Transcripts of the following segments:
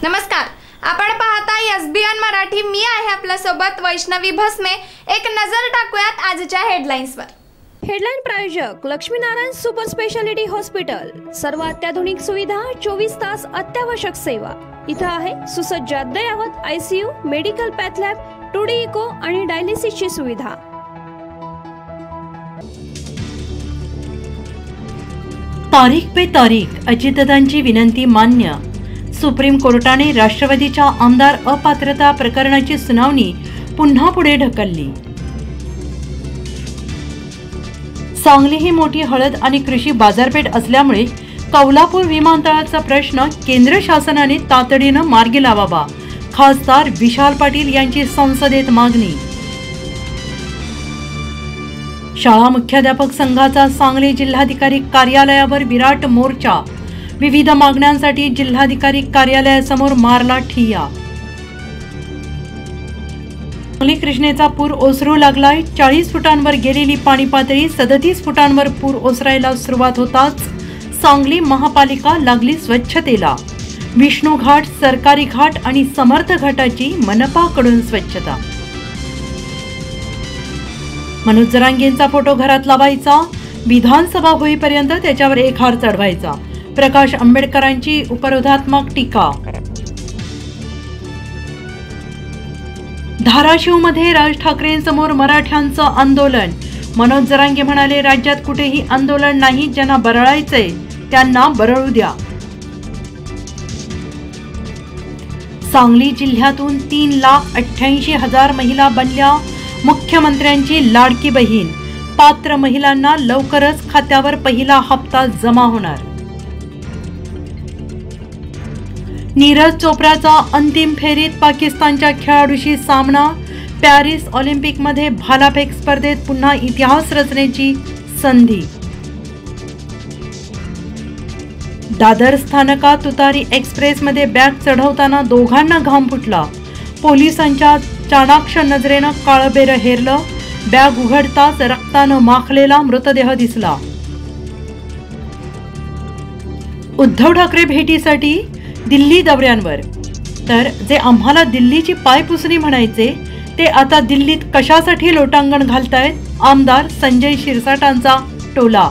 नमस्कार, आपण पाहता एसबीएन मराठी। मी आहे आपल्या सोबत वैष्णवी भस्मे। एक नजर टाकूयात आजच्या हेडलाईन्सवर। हेडलाईन प्रायोजक लक्ष्मीनारायण सुपर स्पेशालिटी हॉस्पिटल। सर्व अत्याधुनिक सुविधा, 24 तास अत्यावश्यक सेवा। इथं आहे सुसज्ज अद्ययावत ICU, medical path lab, 2D echo आणि डायलिसिसची सुविधा। तारीख पे तारीख अजितदादांची विनंती मान्य। सुप्रीम कोर्टाने राष्ट्रवादीच्या आमदार अपात्रता प्रकरणाची सुनावणी पुन्हा पुढे ढकलली। सांगली ही मोठी हळद आणि कृषी बाजारपेठ असल्यामुळे कौलापूर विमानतळाचा प्रश्न केंद्र शासनाने तातडीने मार्गी लावावा। खासदार विशाल पाटील यांची संसदेत मागणी। शाळा मुख्याध्यापक संघाचा सांगली जिल्हाधिकारी कार्यालयावर विराट मोर्चा। विविध मागण्यांसाठी जिल्हाधिकारी कार्यालयासमोर मारला ठिय्या। सांगली कृष्णेचा पूर ओसरू लागलाय। 40 फुटांवर गेलेली पाणी पातळी 37 फुटांवर पूर ओसरायला सुरुवात होताच सांगली महापालिका लागली स्वच्छतेला। विष्णू घाट, सरकारी घाट आणि समर्थ घाटाची मनपाकडून स्वच्छता। मनोज जरांगेंचा फोटो घरात लावायचा, विधानसभा होईपर्यंत त्याच्यावर एक हार चढवायचा। प्रकाश आंबेडकरांची उपरोधात्मक टीका। धाराशिवमध्ये राज ठाकरेंसमोर मराठ्यांचं आंदोलन। मनोज जरांगे म्हणाले, राज्यात कुठेही आंदोलन नाही, ज्यांना बरळायचंय त्यांना बरळू द्या। सांगली जिल्ह्यातून 3,88,000 महिला बनल्या मुख्यमंत्र्यांची लाडकी बहीण। पात्र महिलांना लवकरच खात्यावर पहिला हप्ता जमा होणार। नीरज चोप्राचा अंतिम फेरीत पाकिस्तानच्या खेळाडूशी सामना। पॅरिस ऑलिम्पिकमध्ये भालाफेक स्पर्धेत पुन्हा इतिहास रचण्याची संधी। दादर स्थानकात तुतारी एक्सप्रेसमध्ये बॅग चढवताना दोघांना घाम फुटला। पोलिसांच्या चाणाक्ष नजरेनं काळबेरं हेरलं। बॅग उघडताच रक्तानं माखलेला मृतदेह दिसला। उद्धव ठाकरे भेटीसाठी दिल्ली दौऱ्यांवर, तर जे आम्हाला दिल्लीची पायपुसणी म्हणायचे ते आता दिल्लीत कशासाठी लोटांगण घालतायत? आमदार संजय शिरसाटांचा टोला।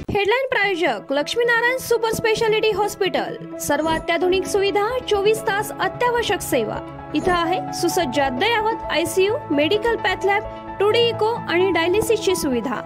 हेडलाईन प्रायोजक लक्ष्मीनारायण सुपर स्पेशालिटी हॉस्पिटल। सर्व अत्याधुनिक सुविधा, 24 तास अत्यावश्यक सेवा। इथं आहे सुसज्ज अद्ययावत ICU, medical path lab, 2D echo आणि डायलिसिसची सुविधा।